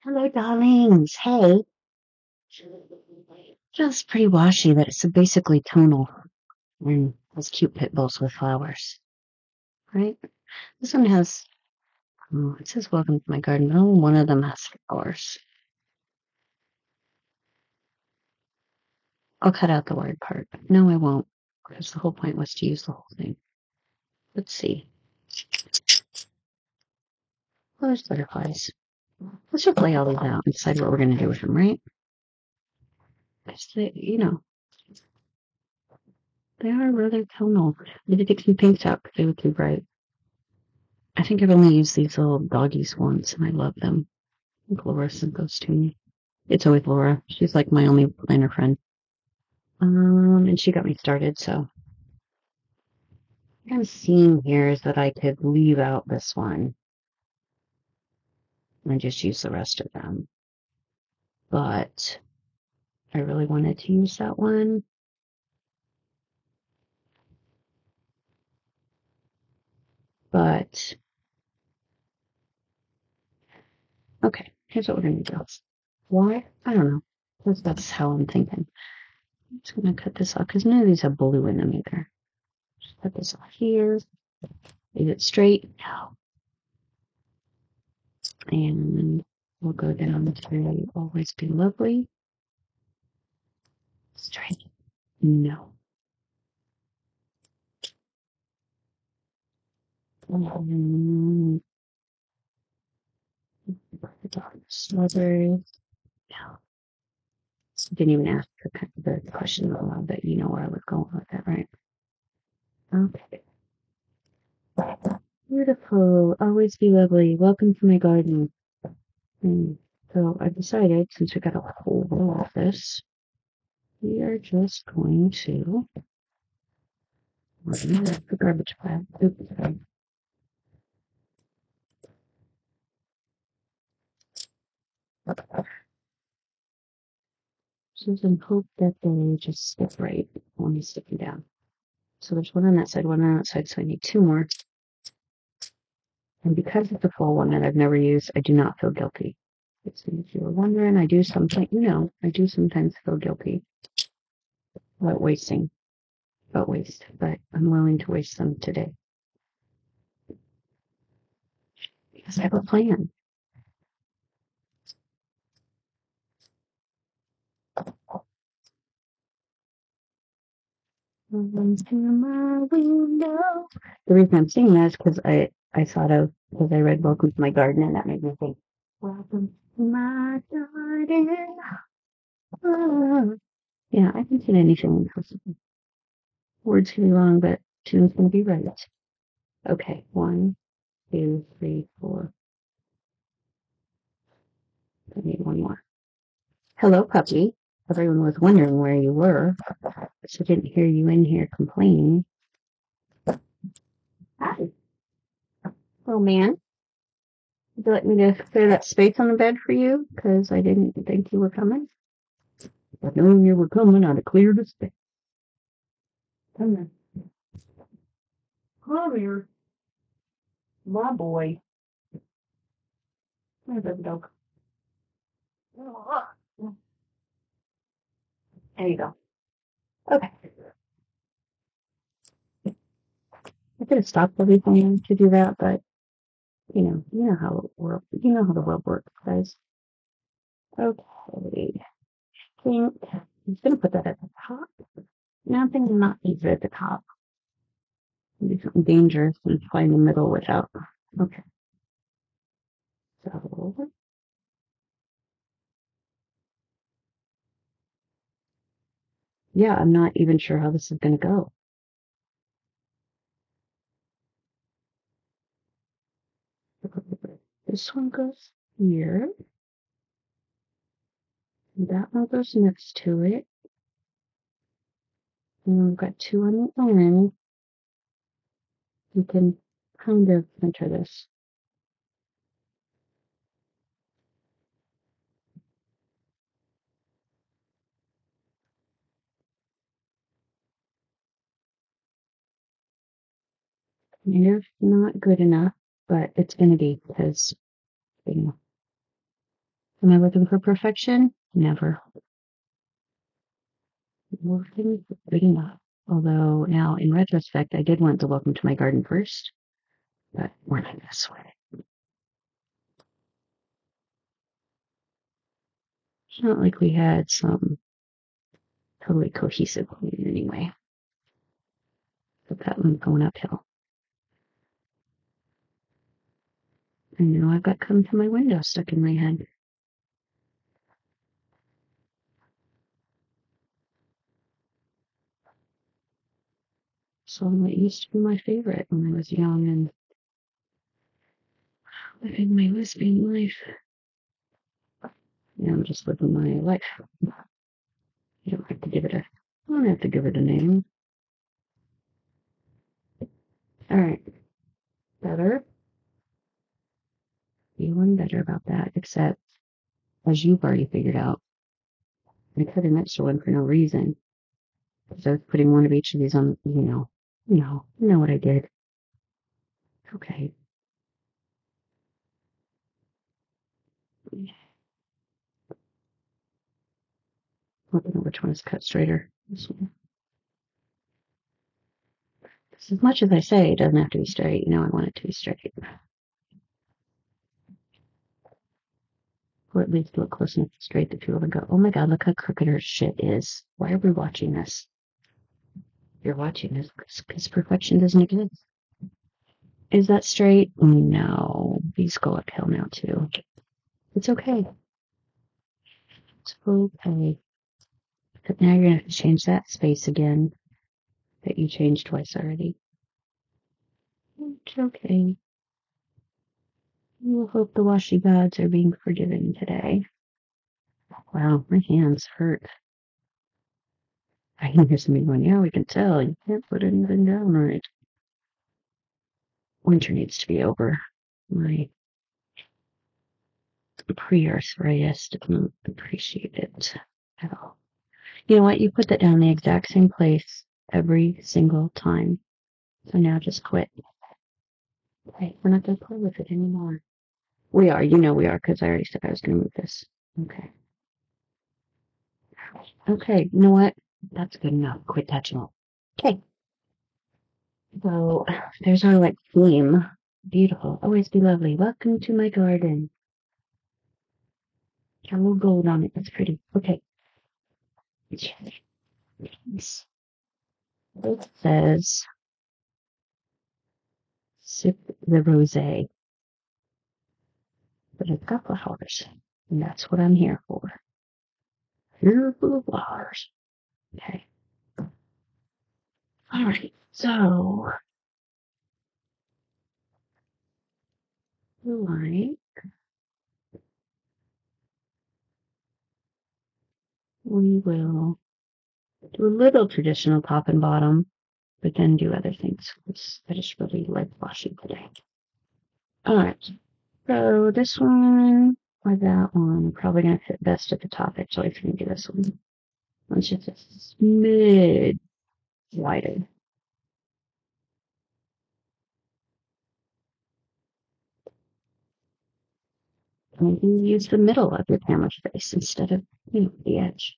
Hello, darlings. Hey, just pretty washy, but it's basically tonal and has cute pit bulls with flowers, right? This one has, oh, it says welcome to my garden, but only one of them has flowers. I'll cut out the word part. No, I won't, because the whole point was to use the whole thing. Let's see. Oh, there's butterflies. Let's just lay all these out and decide what we're going to do with them, right? They are rather tonal. I did take some pinks out because they were too bright. I think I've only used these little doggies once, and I love them. I think Laura sent those to me. It's always Laura. She's like my only planner friend. And she got me started, so what I'm seeing here is that I could leave out this one and just use the rest of them. But I really wanted to use that one. But okay, here's what we're gonna do. Why? I don't know. That's how I'm thinking. I'm just gonna cut this off because none of these have blue in them either. Just cut this off here. Leave it straight. No. And we'll go down to always be lovely. Straight. No. Strawberries. No. Didn't even ask the question aloud, but you know where I was going with that, right? Okay. Beautiful. Always be lovely. Welcome to my garden. So I decided, since we got a whole row of this, we are just going to remove the garbage bag. Oops, sorry. Just in hope that they just stick right when we stick them down. So there's one on that side, one on that side, so I need two more. And because it's a full one that I've never used, I do not feel guilty. If you were wondering, I do sometimes feel guilty about waste, but I'm willing to waste them today because I have a plan. To my window. The reason I'm saying that is because I thought of, because I read Welcome to My Garden, and that made me think, Welcome to my garden. Ah. Yeah, I can sing anything. Words can be wrong, but tune's going to be right. Okay, 1, 2, 3, 4. I need one more. Hello, puppy. Everyone was wondering where you were, but I didn't hear you in here complaining. Hi, little man. Would you like me to clear that space on the bed for you? Because I didn't think you were coming. If I'd known you were coming, I'd have cleared the space. Come here. Come here. My boy. There's a dog. There you go. Okay. I could have stopped everything to do that, but you know how it works. You know how the web works, guys. Okay. I think I'm just gonna put that at the top. Now I'm thinking not leave it at the top. Do something dangerous and fly in the middle without. Okay. So yeah, I'm not even sure how this is gonna go. This one goes here. That one goes next to it. And we've got two on the end. You can kind of center this. Kind not good enough, but it's gonna be because, you know, Am I looking for perfection? Never. Looking for good enough. Although now, in retrospect, I did want the welcome to my garden first, but we're not gonna sweat it. It's not like we had some totally cohesive plan anyway. But that one's going uphill. I know I've got come to my window stuck in my head. Song that used to be my favorite when I was young and living my lesbian life. Yeah, I'm just living my life. You don't have to give it a. I don't have to give it a name. All right, better. Feeling better about that, except as you've already figured out, I cut an extra one for no reason. Because I was putting one of each of these on. You know what I did. Okay. I don't know which one is cut straighter. This one. As much as I say it doesn't have to be straight, I want it to be straight. Or at least look close enough straight that people would go, oh my god, look how crooked her shit is. Why are we watching this? You're watching this because perfection doesn't exist. Is that straight? No. These go uphill now too. It's okay. It's okay. But now you're gonna have to change that space again that you changed twice already. It's okay. We'll hope the Washi gods are being forgiven today. Wow, my hands hurt. I can hear somebody going, yeah, we can tell. You can't put anything down right. Winter needs to be over. My pre-arthritis didn't appreciate it at all. You know what? You put that down in the exact same place every single time. So now just quit. Okay, we're not going to play with it anymore. We are. We are, because I already said I was going to move this. Okay. Okay, you know what? That's good enough. Quit touching it. Okay. So there's our theme. Beautiful. Always be lovely. Welcome to my garden. Got a little gold on it. That's pretty. Okay. It says sip the rosé, but it's got flowers, and that's what I'm here for. Here for the flowers. Okay. All right. So, we will do a little traditional top and bottom, but then do other things. I just really like washi today. All right. So this one or that one are probably going to fit best at the top. Actually, if you can do this one. It's just a smidge wider. Maybe use the middle of your camera face instead of, the edge.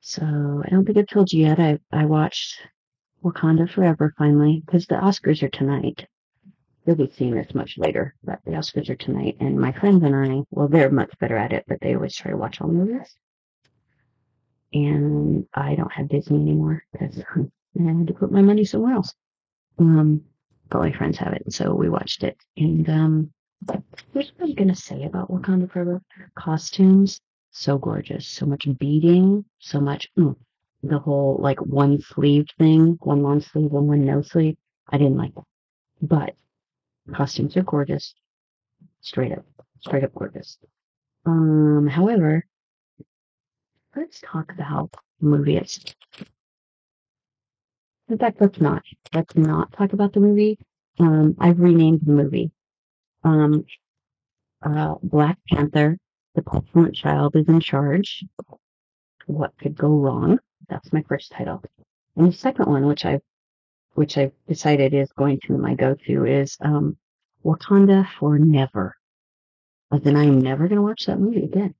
So I don't think I've told you yet. I watched Wakanda Forever finally, because the Oscars are tonight. You'll be seeing this much later, but the Oscars are tonight, and my friends and I, well, they're much better at it, but they always try to watch all movies. And I don't have Disney anymore because I had to put my money somewhere else. But my friends have it, so we watched it. And here's what I'm gonna say about Wakanda Forever: costumes, so gorgeous, so much beading, so much the whole one sleeve thing, one long sleeve and one no sleeve. I didn't like that, but costumes are gorgeous, straight up gorgeous. However, let's talk about the movie. In fact, let's not talk about the movie. I've renamed the movie. Um, Black Panther, the Pestilent Child is in charge. What could go wrong? That's my first title. And the second one, which I've decided is going to be my go-to, is Wakanda for never. But then I am never going to watch that movie again.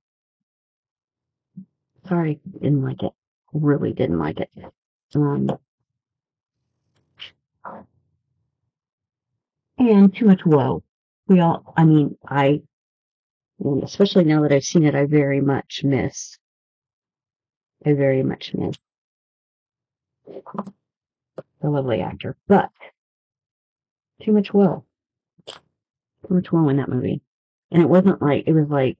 Sorry, didn't like it. Really didn't like it. And too much woe. Especially now that I've seen it, I very much miss the lovely actor. But too much woe. Too much woe in that movie. And it was like,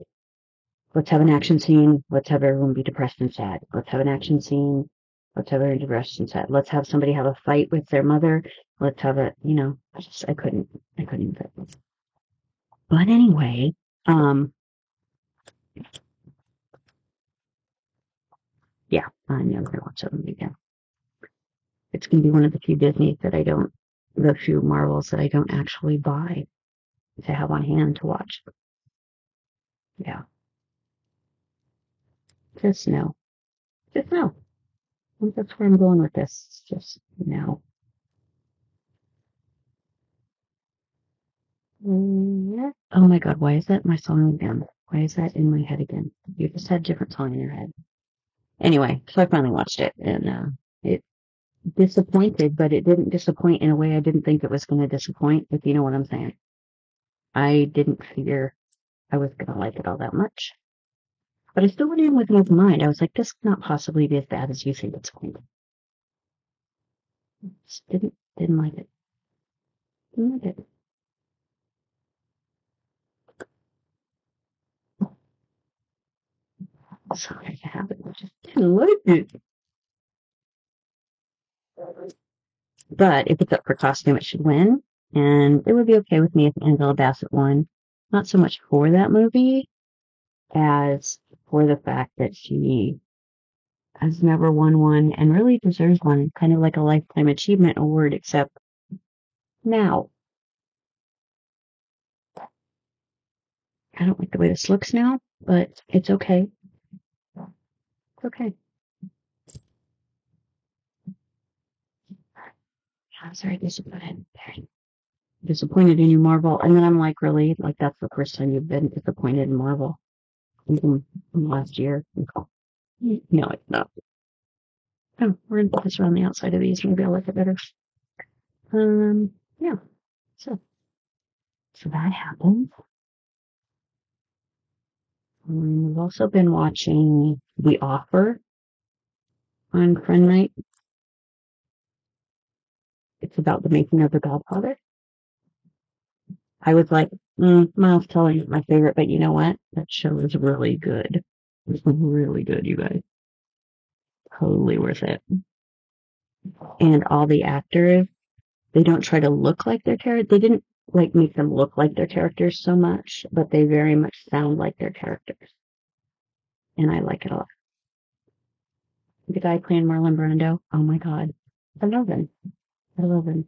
let's have an action scene. Let's have everyone be depressed and sad. Let's have an action scene. Let's have everyone depressed and sad. Let's have somebody have a fight with their mother. Let's have I couldn't even fit. But anyway, yeah, I'm never going to watch that movie again. It's going to be one of the few the few Marvels that I don't actually buy to have on hand to watch. Yeah. Just no. Just no. I think that's where I'm going with this. Just no. Yeah. Oh my God, why is that my song again? Why is that in my head again? You just had a different song in your head. Anyway, so I finally watched it and it disappointed, but it didn't disappoint in a way I didn't think it was going to disappoint, if you know what I'm saying. I didn't figure I was going to like it all that much. But I still went in with an open mind. I was like, this cannot possibly be as bad as you think it's going to be. Just didn't like it. Didn't like it. Sorry to have it. I just didn't like it. But if it's up for costume, it should win. And it would be okay with me if Angela Bassett won. Not so much for that movie as for the fact that she has never won one and really deserves one. Kind of like a lifetime achievement award, except now. I don't like the way this looks now, but it's okay. It's okay. I'm sorry, disappointed in you, Marvel. And then I'm like, really? Like, that's the first time you've been disappointed in Marvel? Even from last year? No, it's not. Oh, we're gonna put this around the outside of these. Maybe I'll like it better. Yeah. So, so that happened. We've also been watching The Offer on Friend Night. It's about the making of The Godfather. I was like, Miles Teller is my favorite, but you know what? That show is really good. It's really good, you guys. Totally worth it. And all the actors, they don't try to look like their character. They didn't like make them look like their characters so much, but they very much sound like their characters. And I like it a lot. The guy playing Marlon Brando, oh my God. I love him. I love him.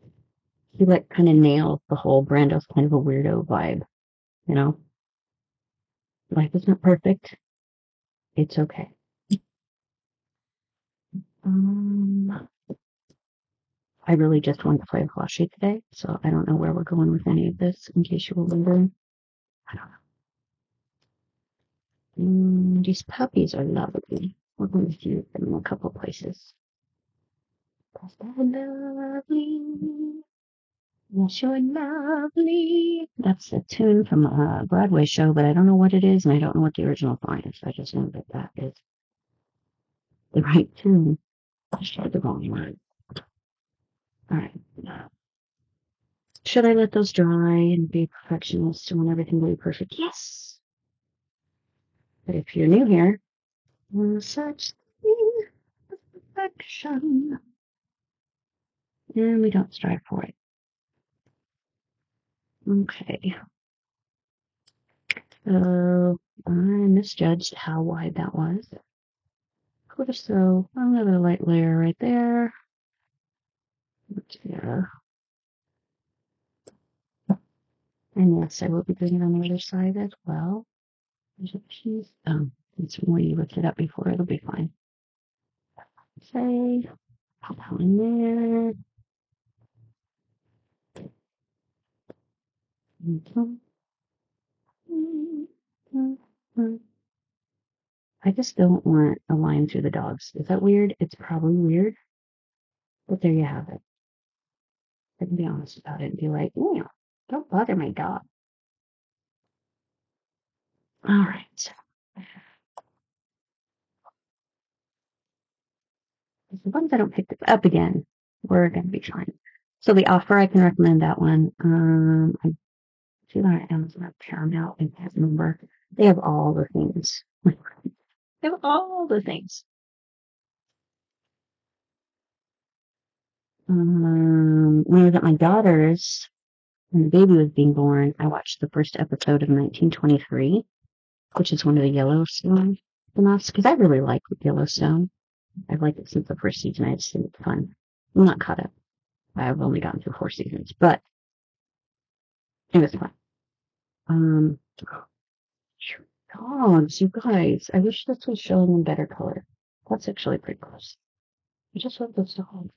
He like kind of nails the whole Brando's kind of a weirdo vibe, you know? Life is not perfect. It's okay. Um, I really just wanted to play with Washi today, so I don't know where we're going with any of this, in case you were wondering. I don't know. These puppies are lovely. We're going to see them in a couple places. They're lovely. Yes, you're lovely. That's a tune from a Broadway show, but I don't know what it is, and I don't know what the original song is. I just know that that is the right tune. I tried the wrong one. All right. Should I let those dry and be a perfectionist and want everything to be perfect? Yes. But if you're new here, no such thing as perfection. And we don't strive for it. Okay. So I misjudged how wide that was. So another light layer right there. Yeah. And yes, I will be doing it on the other side as well. There's a piece. It's when you lift it up before, it'll be fine. Say, pop that in there. I just don't want a line through the dogs. Is that weird? It's probably weird, but there you have it. I can be honest about it and be like, yeah, don't bother my dog. All right. As long as I don't pick this up again, we're going to be fine. So the offer, I can recommend that one. I see that on Amazon or Paramount. I can't remember. They have all the things. They have all the things. When I was at my daughter's, when the baby was being born, I watched the first episode of 1923, which is one of the Yellowstone spin-offs, because I really like Yellowstone. I've liked it since the first season. I just think it's fun. I'm not caught up. I've only gotten through 4 seasons, but it was fun. Um, dogs, you guys. I wish this was showing in better color. That's actually pretty close. I just love those dogs.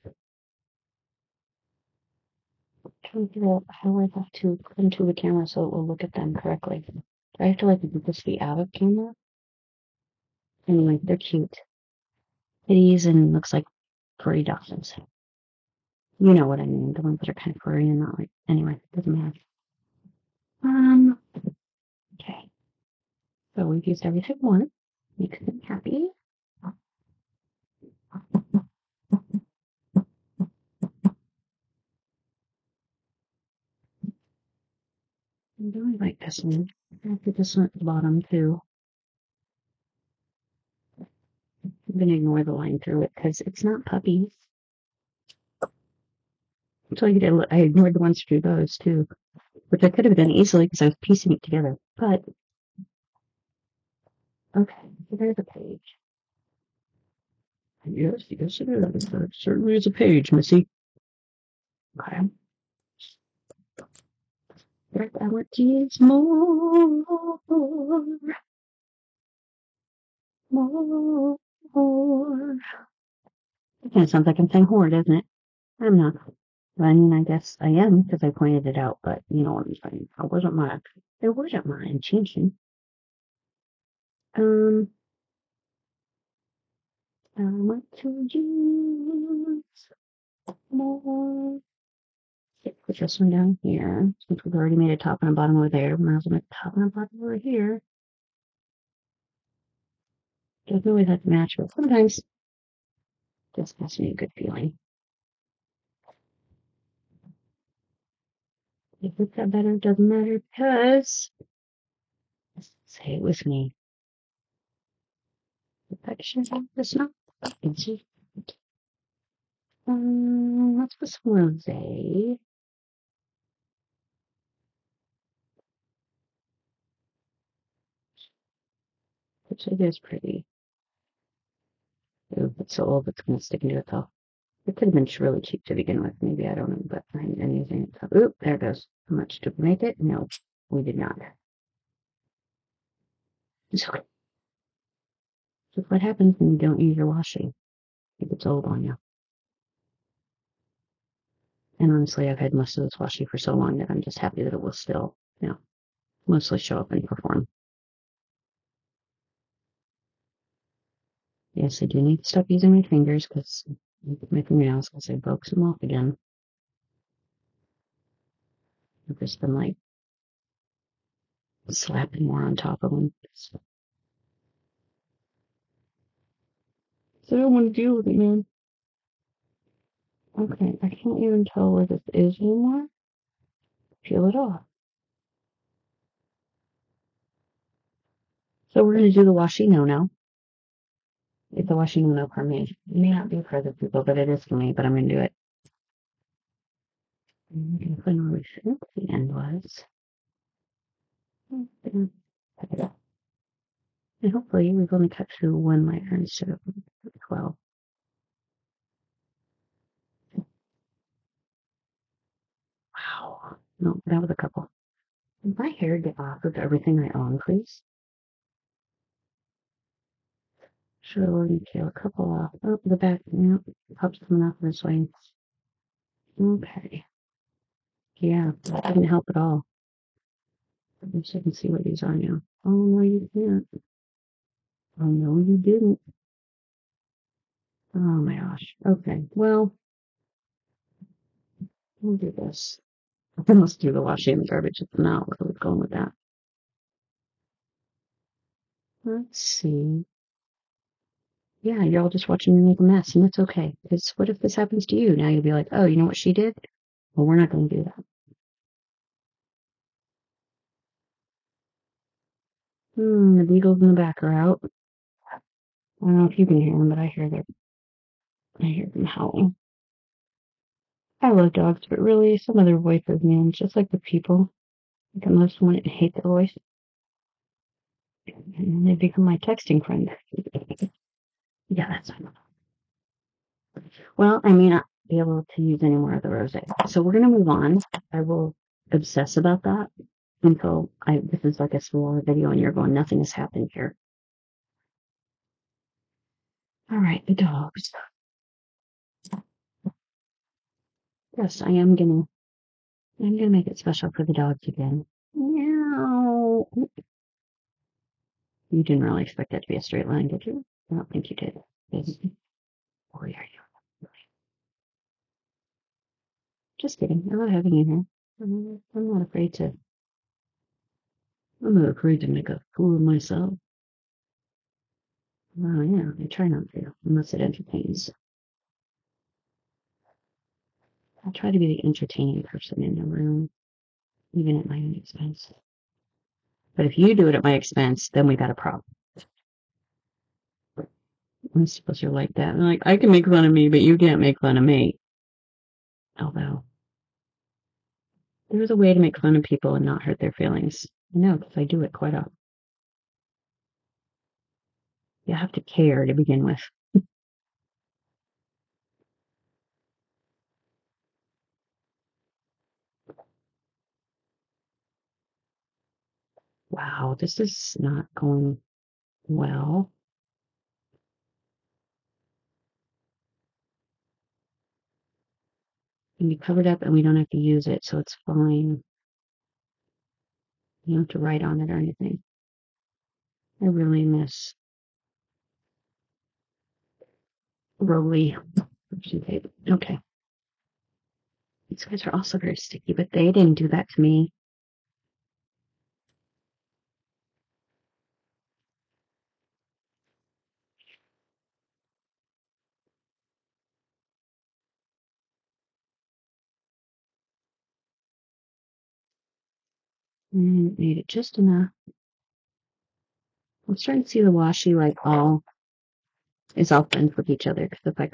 I'm trying to figure out how I have to come to the camera so it will look at them correctly. Do I have to like move this feet out of camera? Anyway, they're cute. Kitties and looks like furry dachshunds. You know what I mean. The ones that are kind of furry and not like. Anyway, doesn't matter. Um. Okay. So we've used everything once. Makes them happy. I really like this one. I put this one at the bottom too. I'm gonna ignore the line through it because it's not puppies. So I ignored the ones through those too, which I could have done easily because I was piecing it together. But okay, so there's a page. Yes, yes, it is. There certainly is a page, Missy. Okay. But I want to use more, more. It kind of sounds like I'm saying whore, doesn't it? I'm not. I mean, I guess I am because I pointed it out, but you know what I'm saying. It wasn't my intention. Um, I want to use more. Okay, put this one down here since we've already made a top and a bottom over there. Might as well make a top and a bottom over here. Doesn't always have to match, but sometimes just gives me a good feeling. If it's that better, it doesn't matter because say it with me. Perfection is not easy. Let's put some rosé. Which I guess pretty. Ooh, it's so old it's gonna stick into itself. It could have been really cheap to begin with, maybe, I don't know, but I'm using it. So, oop, there it goes. How much did we make it? No, we did not. It's okay. That's what happens when you don't use your washi. It gets old on you. And honestly, I've had most of this washi for so long that I'm just happy that it will still, mostly show up and perform. Yes, I do need to stop using my fingers because my fingernails, because I broke some off again. I've just been like slapping more on top of them. So I don't want to deal with it, man. Okay, I can't even tell where this is anymore. Peel it off. So we're going to do the washi no. It's a washi no for me. It may not be for other people, but it is for me, but I'm going to do it. I'm going to find where we think the end was. And hopefully we've only cut through one layer instead of 12. Wow. No, that was a couple. Can my hair get off of everything I own, please? Sure, we're going to peel a couple off. Oh, the back, pops coming off this way. Okay. Yeah, that didn't help at all. I wish I can see what these are now. Oh, no, you can't. Oh, no, you didn't. Oh, my gosh. Okay, well, we'll do this. I must do the washing and the garbage. It's not where I was going with that. Let's see. Yeah, you're all just watching me make a mess, and it's okay. Because what if this happens to you? Now you'll be like, oh, you know what she did? Well, we're not going to do that. The beagles in the back are out. I don't know if you can hear them, but I hear them howling. I love dogs, but really, some of their voices, man, just like the people. I can love someone and hate their voice, and they become my texting friend. Yeah, that's fine. Well, I may not be able to use any more of the rosé, so we're gonna move on. I will obsess about that until this is like a smaller video, and you're going, nothing has happened here. All right, the dogs. Yes, I'm gonna make it special for the dogs again. Meow. You didn't really expect that to be a straight line, did you? I don't think you did. Boy, are you. Just kidding. I love having you here. I'm not afraid to. I'm not afraid to make a fool of myself. Oh yeah, I try not to, unless it entertains. I try to be the entertaining person in the room, even at my own expense. But if you do it at my expense, then we got a problem. I suppose you're like that. Like, I can make fun of me, but you can't make fun of me. Although, there's a way to make fun of people and not hurt their feelings. I know, because I do it quite often. You have to care to begin with. Wow, this is not going well. And we covered up and we don't have to use it, so it's fine. You don't have to write on it or anything. I really miss Rolly. Okay. These guys are also very sticky, but they didn't do that to me. Made it just enough. I'm starting to see the washi like all is all friends with each other. Because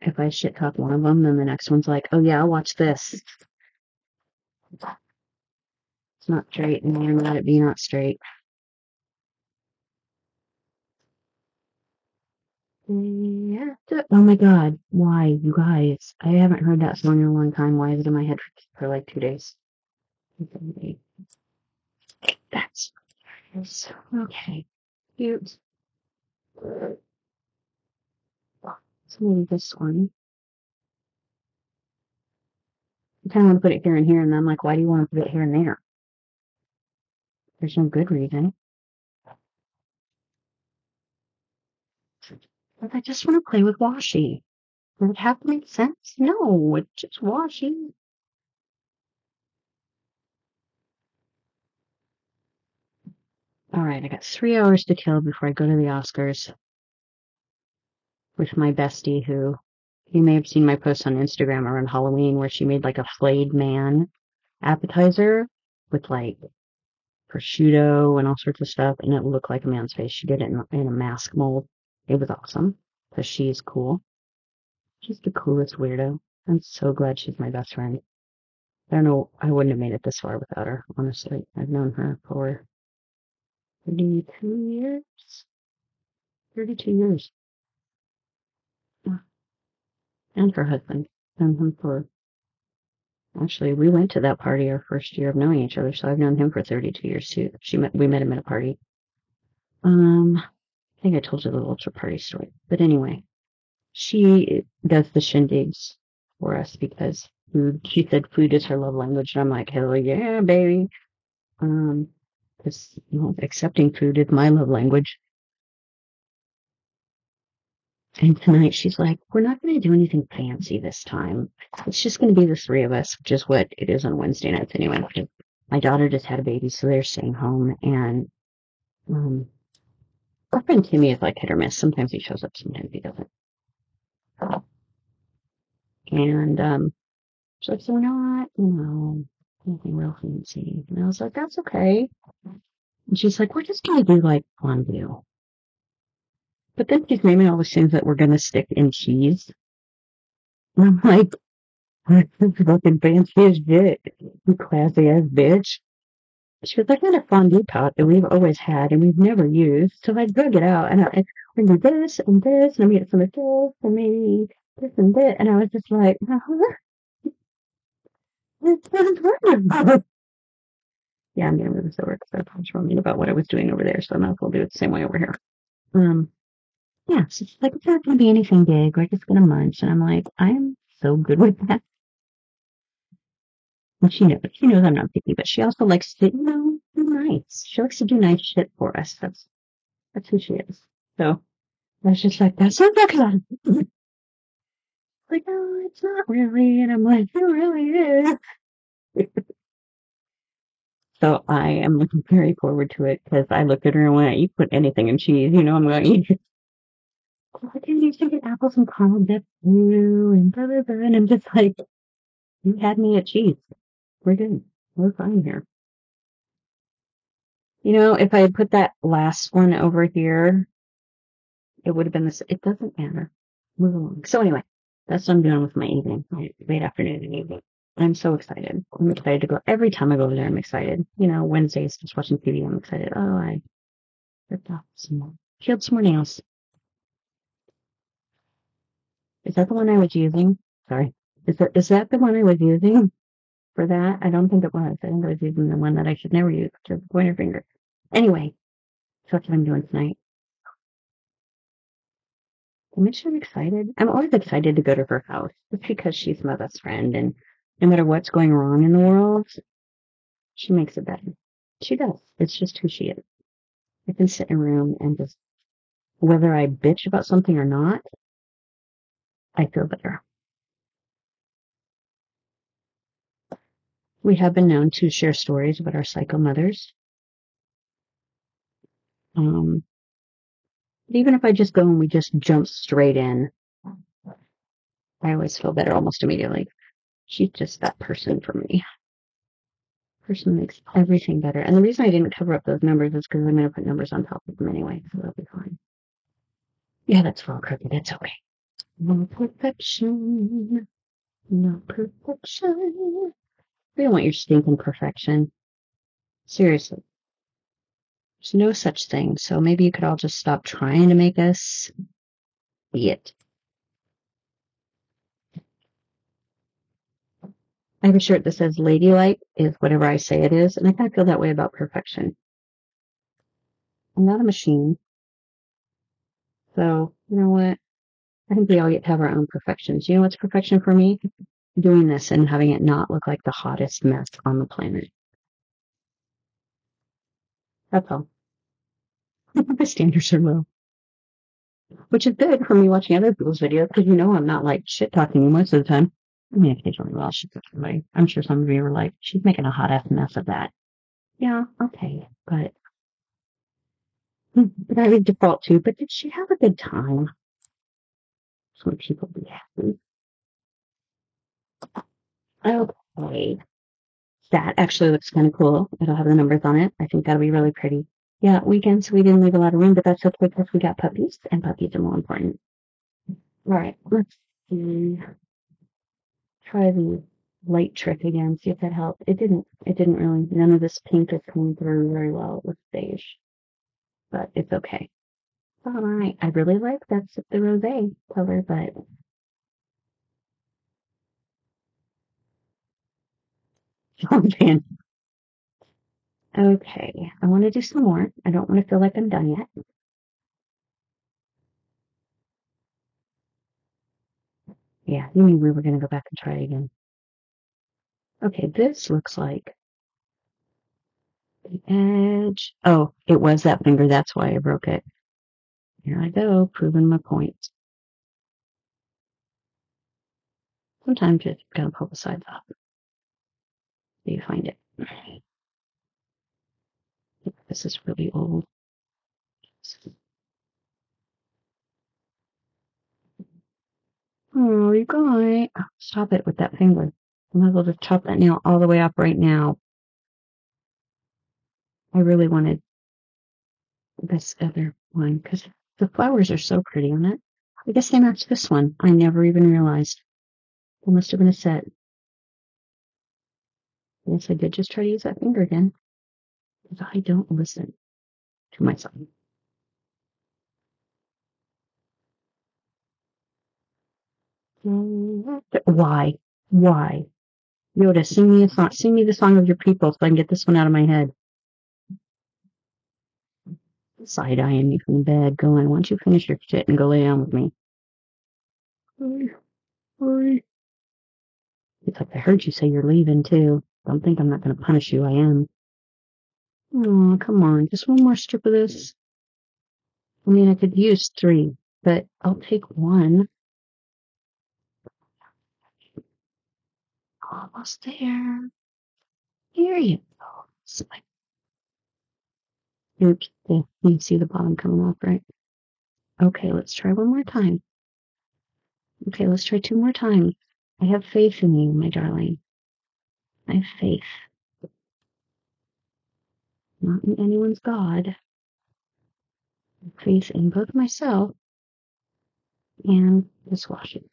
if I shit talk one of them, then the next one's like, oh yeah, I'll watch this. It's not straight, and you're let it be not straight. Yeah. Oh my God. Why, you guys? I haven't heard that song in a long time. Why is it in my head for like 2 days? That's nice. Okay. Cute. So maybe this one. I kind of want to put it here and here, and then I'm like, why do you want to put it here and there? There's no good reason. But I just want to play with washi. Does it have to make sense? No, it's just washi. All right, I got 3 hours to kill before I go to the Oscars with my bestie, who you may have seen my post on Instagram around Halloween where she made like a flayed man appetizer with like prosciutto and all sorts of stuff, and it looked like a man's face. She did it in a mask mold. It was awesome because she's cool. She's the coolest weirdo. I'm so glad she's my best friend. I don't know, I wouldn't have made it this far without her, honestly. I've known her for 32 years. 32 years. And her husband. Known him for, actually, we went to that party our first year of knowing each other, so I've known him for 32 years too. We met him at a party. I think I told you the ultra party story. But anyway, she does the shindigs for us because she said food is her love language, and I'm like, hell yeah, baby. because accepting food is my love language. And tonight she's like, we're not going to do anything fancy this time. It's just going to be the three of us, which is what it is on Wednesday nights anyway. My daughter just had a baby, so they're staying home. And our friend Timmy is like hit or miss. Sometimes he shows up, sometimes he doesn't. And she's like, so we're not, anything real fancy. And I was like, that's okay. And she's like, we're just going to do like fondue. But then she's naming all the things that we're going to stick in cheese. And I'm like, this fucking fancy as shit. You classy ass bitch. She was like, I got a fondue pot that we've always had and we've never used. So I drug it out and we're going to do this and this and I'm going to get some of this and maybe this and that. And I was just like, yeah, I'm going to move this over because I was wrong about what I was doing over there. So I might as well do it the same way over here. Yeah, so she's like, it's not going to be anything big. We're just going to munch. And I'm like, I'm so good with that. And she knows I'm not picky, but she also likes to, do nice. She likes to do nice shit for us. That's who she is. So I was just like, that sounds like a lot of like, no, it's not really. And I'm like, it really is. So I am looking very forward to it because I looked at her and went, you put anything in cheese, I'm going to eat it. I didn't used to get apples and caramel dip and blah, blah, blah. And I'm just like, you had me at cheese. We're good. We're fine here. If I had put that last one over here, it would have been this. It doesn't matter. Move along. So anyway, that's what I'm doing with my evening, my late afternoon and evening. I'm so excited. I'm excited to go. Every time I go over there, I'm excited. Wednesdays, just watching TV, I'm excited. Oh, I ripped off some more. Peeled some more nails. Is that the one I was using? Sorry. Is that the one I was using for that? I don't think it was. I think I was using the one that I should never use, which is the pointer finger. Anyway, so that's what I'm doing tonight. I'm excited. I'm always excited to go to her house just because she's my best friend and no matter what's going wrong in the world, she makes it better. She does. It's just who she is. I can sit in a room and just, whether I bitch about something or not, I feel better. We have been known to share stories about our psycho mothers. Even if I just go and we just jump straight in, I always feel better almost immediately. She's just that person for me. Person makes everything better. And the reason I didn't cover up those numbers is because I'm going to put numbers on top of them anyway, so that'll be fine. Yeah, that's well crooked. It's okay. No perfection. No perfection. We don't want your stinking perfection. Seriously. There's no such thing. So maybe you could all just stop trying to make us be it. I have a shirt that says ladylike is whatever I say it is, and I kind of feel that way about perfection. I'm not a machine. So, you know what? I think we all get to have our own perfections. You know what's perfection for me? Doing this and having it not look like the hottest mess on the planet. That's all. My standards are low. Which is good for me watching other people's videos because I'm not like shit talking you most of the time. I mean, occasionally, well, shit talk somebody. I'm sure some of you are like, she's making a hot ass mess of that. Yeah, okay, but I would default to. But did she have a good time? Just want people to be happy. Okay, that actually looks kind of cool. It'll have the numbers on it. I think that'll be really pretty. Yeah, weekends we didn't leave a lot of room, but that's okay because we got puppies, and puppies are more important. All right, let's see. Try the light trick again, see if that helped. It didn't really, none of this pink is coming through very well with beige, but it's okay. All right, I really like that's the rosé color, but okay, I want to do some more. I don't want to feel like I'm done yet. Yeah, you mean we were going to go back and try it again. Okay, this looks like The edge. Oh, it was that finger. That's why I broke it. Here I go, proving my point. Sometimes you just gotta pull the sides off. So you find it. This is really old. Oh, you guys. Stop it with that finger. I might as well just chop that nail all the way off right now. I really wanted this other one because the flowers are so pretty on it. I guess they match this one. I never even realized. It must have been a set. Yes, I did just try to use that finger again. Because I don't listen to myself. Why? Why? Yoda, sing me a song. Sing me the song of your people so I can get this one out of my head. Side-eyeing me from bed, going, why don't you finish your shit and go lay down with me? Hurry, hurry. It's like, I heard you say you're leaving, too. Don't think I'm not going to punish you. I am. Oh, come on. Just one more strip of this. I mean, I could use 3, but I'll take 1. Almost there. Here you go. Oops. You can see the bottom coming off, right? Okay, let's try one more time. Okay, let's try 2 more times. I have faith in you, my darling. I have faith. Not in anyone's God. I have faith in both myself and this washing.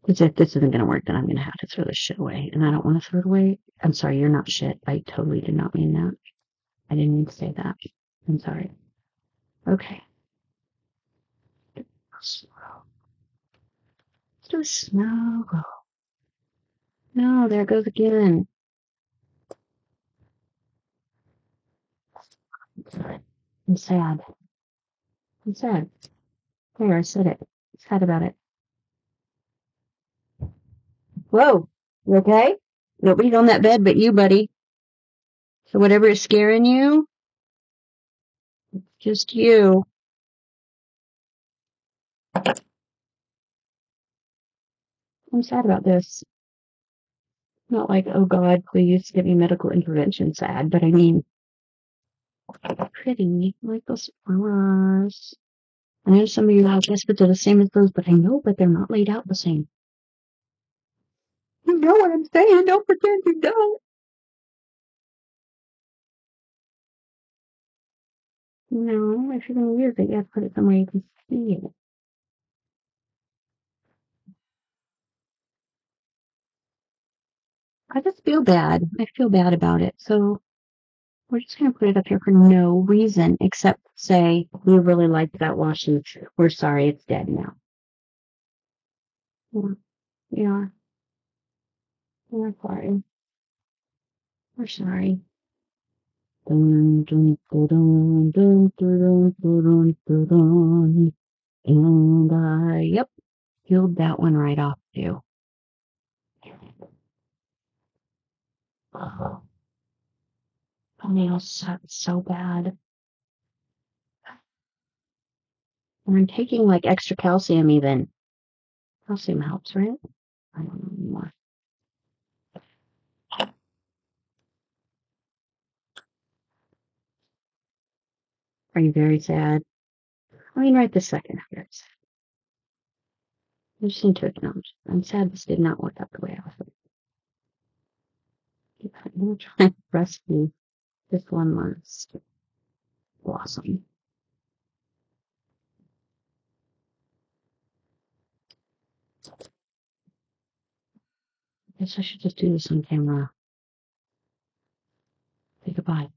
Because if this isn't going to work, then I'm going to have to throw this shit away. And I don't want to throw it away. I'm sorry, you're not shit. I totally did not mean that. I didn't mean to say that. I'm sorry. Okay. Let's do a snow globe. No, there it goes again. I'm sad. I'm sad. There, I said it. I'm sad about it. Whoa. You okay? Nobody's on that bed but you, buddy. So whatever is scaring you, just you. I'm sad about this. Not like, oh God, please give me medical intervention sad, but I mean, pretty, like those flowers. I know some of you have guess that they're the same as those, but I know, but they're not laid out the same. You know what I'm saying? Don't pretend you don't. No, if you're gonna use it, you have to put it somewhere you can see it. I just feel bad. I feel bad about it. So we're just gonna put it up here for no reason except say we really liked that washi. We're sorry it's dead now. Yeah, we are. We're sorry. We're sorry. Dun, dun, dun, dun, dun, dun, dun, dun. And yep, peeled that one right off too. Oh, my nails suck so bad. And I'm taking like extra calcium even. Calcium helps, right? I don't know anymore. Are you very sad? I mean, right this second, I'm very sad. I just need to acknowledge. I'm sad this did not work out the way I was hoping. I'm going to try and rescue this one last blossom. I guess I should just do this on camera. Say goodbye.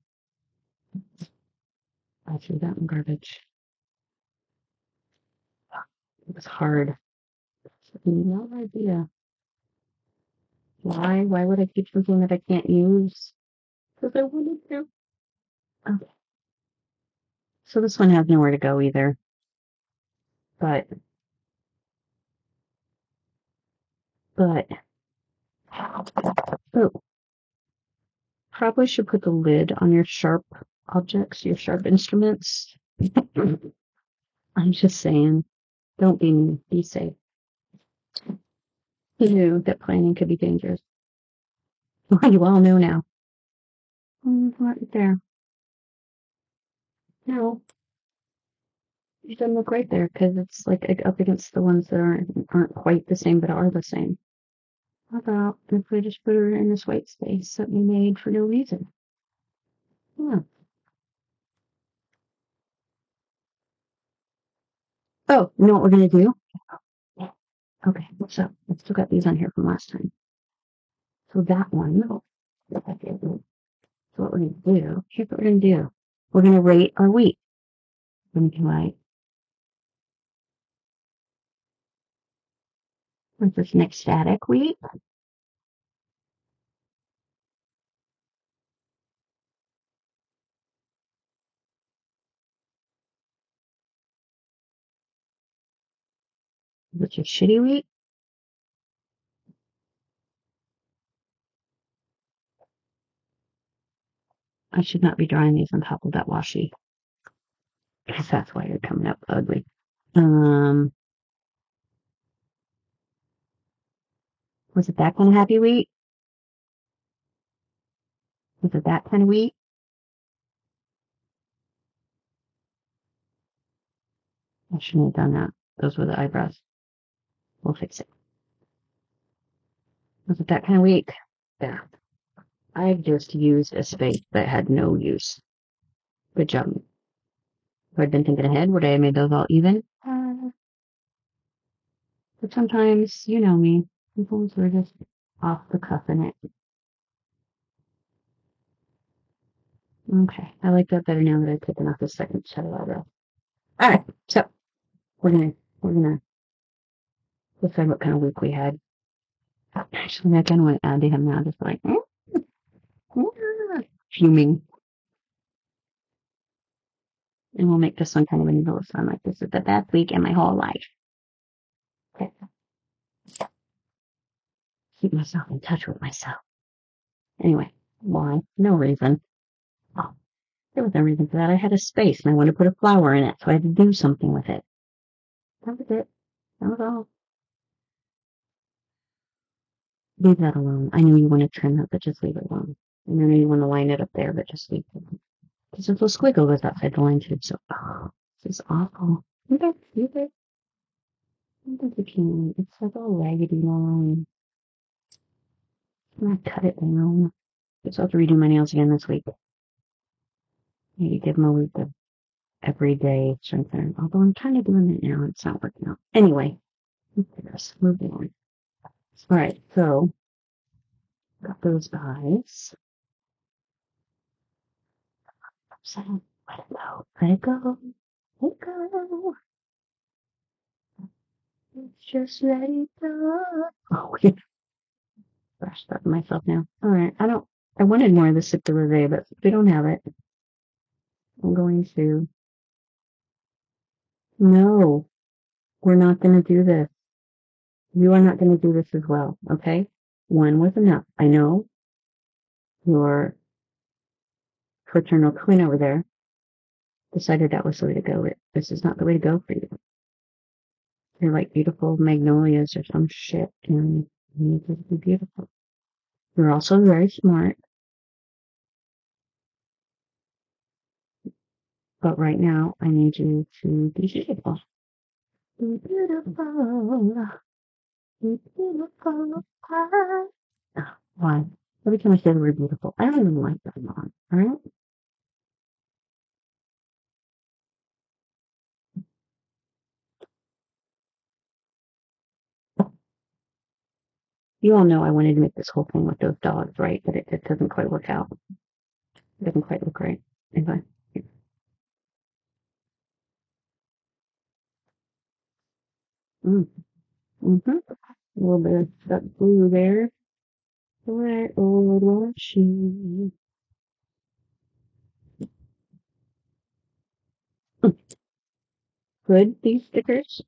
I threw that in garbage. It was hard. No idea. Why? Why would I keep something that I can't use? Because I wanted to. Okay. So this one has nowhere to go either. But, but, Oh, probably should put the lid on your sharp objects, your sharp instruments. I'm just saying, don't be mean, be safe. Who knew that planning could be dangerous? Well, you all know now. Right there. No, it doesn't look right there because it's like up against the ones that aren't quite the same but are the same. How about if we just put her in this white space that we made for no reason? Yeah. Oh, you know what we're gonna do? Okay, so I still got these on here from last time. So that one, so what we're gonna do, here's what we're gonna do. We're gonna rate our wheat. We're gonna do like, what's this next static wheat? Which is shitty wheat? I should not be drawing these on top of that washi. Because that's why you're coming up ugly. Was it that kind of happy wheat? Was it that kind of wheat? I shouldn't have done that. Those were the eyebrows. We'll fix it. Was it that kind of wheat? Yeah. I just used a space that had no use. Good job. If I'd been thinking ahead, would I have made those all even? But sometimes, you know me, sometimes we're just off the cuff in it. Okay, I like that better now that I've taken off the second set of eyebrows. All right, so we're gonna decide what kind of week we had. Actually, I kind of want to add to him now, just like fuming, and we'll make this one kind of in the middle of sun. Like this is the best week in my whole life. Okay. Keep myself in touch with myself. Anyway, why? No reason. Oh, there was no reason for that. I had a space and I wanted to put a flower in it, so I had to do something with it. That was it. That was all. Leave that alone. I know you want to trim it, but just leave it alone. And I know you want to line it up there, but just leave it alone. Because this little squiggle goes outside the line too, so, oh, this is awful. You guys see this? It's like all raggedy line. I'm gonna cut it down. I still have to redo my nails again this week. Maybe give them a week of everyday strengthener. Although I'm kind of doing it now, it's not working out. Anyway, let's move on. All right, so got those eyes. So let it go. Let it go. Let it go. Just let it go. Oh, yeah. Gosh, that myself now. All right, I wanted more of the Sip de Rosé, but if we don't have it, I'm going to. No, we're not going to do this. You are not going to do this as well, okay? One was enough. I know your fraternal twin over there decided that was the way to go. This is not the way to go for you. You're like beautiful magnolias or some shit, and you need to be beautiful. You're also very smart, but right now I need you to be beautiful. Be beautiful. Be beautiful. Why? Every time I say the word beautiful, I don't even like that song. All right? You all know I wanted to make this whole thing with those dogs, right? But it doesn't quite work out. It doesn't quite look right. Anyway. Mm. Mm-hmm. A little bit of that blue there. Right, old Washi. Could these stickers,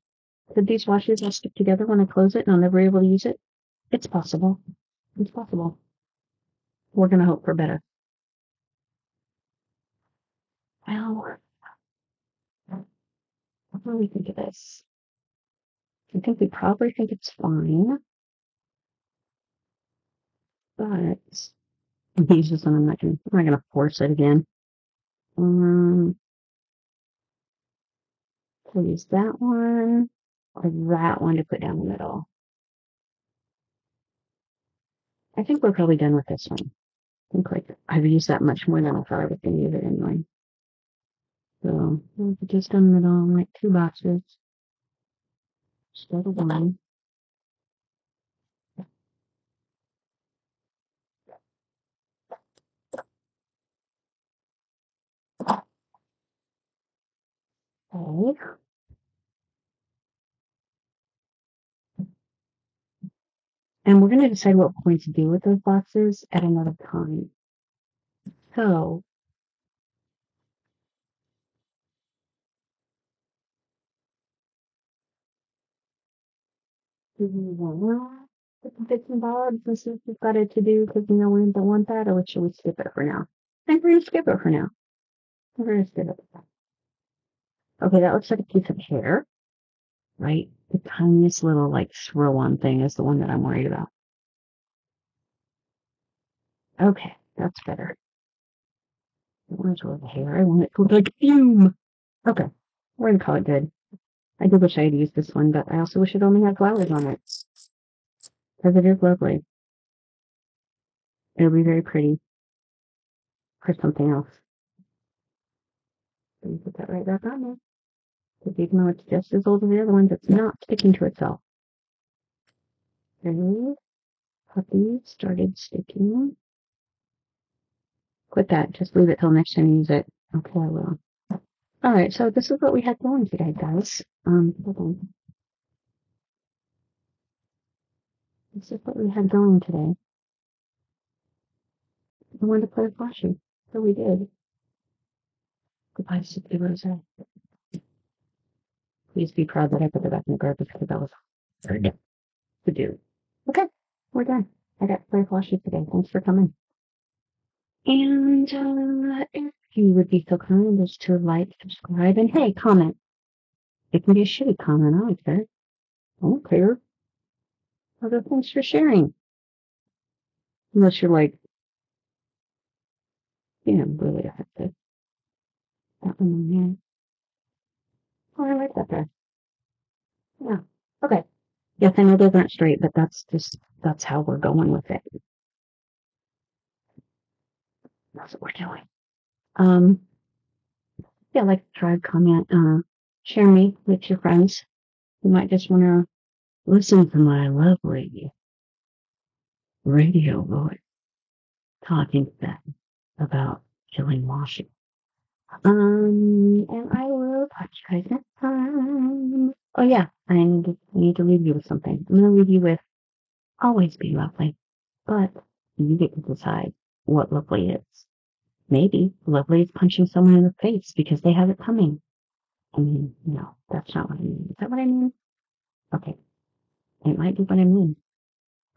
could these washes all stick together when I close it and I'll never be able to use it? It's possible. It's possible. We're gonna hope for better. Well, what do we think of this? I think we probably think it's fine, but he's just I'm not gonna force it again. Um, so use that one or that one to put down the middle. I think we're probably done with this one. I think like I've used that much more than I thought I was gonna use it anyway. So just down the middle, like 2 boxes instead of one. Okay. And we're gonna decide what we're going to do with those boxes at another time. So do we want to put bits and bobs and stuff we've got it to do because we know we don't want that, or should we skip it for now? I think we're gonna skip it for now. We're gonna skip it. Okay, that looks like a piece of hair, right? The tiniest little like throw on thing is the one that I'm worried about. Okay, that's better. I want it to look hair. I want it to look like fume. Okay, we're gonna call it good. I do wish I had used this one, but I also wish it only had flowers on it because it is lovely. It'll be very pretty for something else. So you put that right back on there. Because even though it's just as old as the other ones, it's not sticking to itself. Okay, puppy started sticking. Quit that. Just leave it till next time you use it. Okay, I will. Alright, so this is what we had going today, guys. Hold on. This is what we had going today. We wanted to play with Washi. So we did. Goodbye, Sippy Rose. Please be proud that I put that back in the garbage because that was hard to do. Okay, we're done. I got to play with Washi today. Thanks for coming. And if you would be so kind as to like, subscribe, and hey, comment. It can be a shitty comment. I don't care. I don't care. Other thanks for sharing. Unless you're like, really affected. That one, yeah. Oh, I like that guy. Yeah. Okay. Yes, I know those aren't straight, but that's how we're going with it. That's what we're doing. Yeah, like, subscribe, comment, share me with your friends. You might just want to listen to my lovely radio voice talking to them about killing Washi. And I will talk to you guys next time. Oh yeah, I need to leave you with something. I'm gonna leave you with always be lovely, but you get to decide what lovely is. Maybe lovely is punching someone in the face because they have it coming. I mean, no, that's not what I mean. Is that what I mean? Okay, it might be what I mean.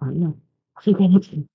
I don't know. See you next time.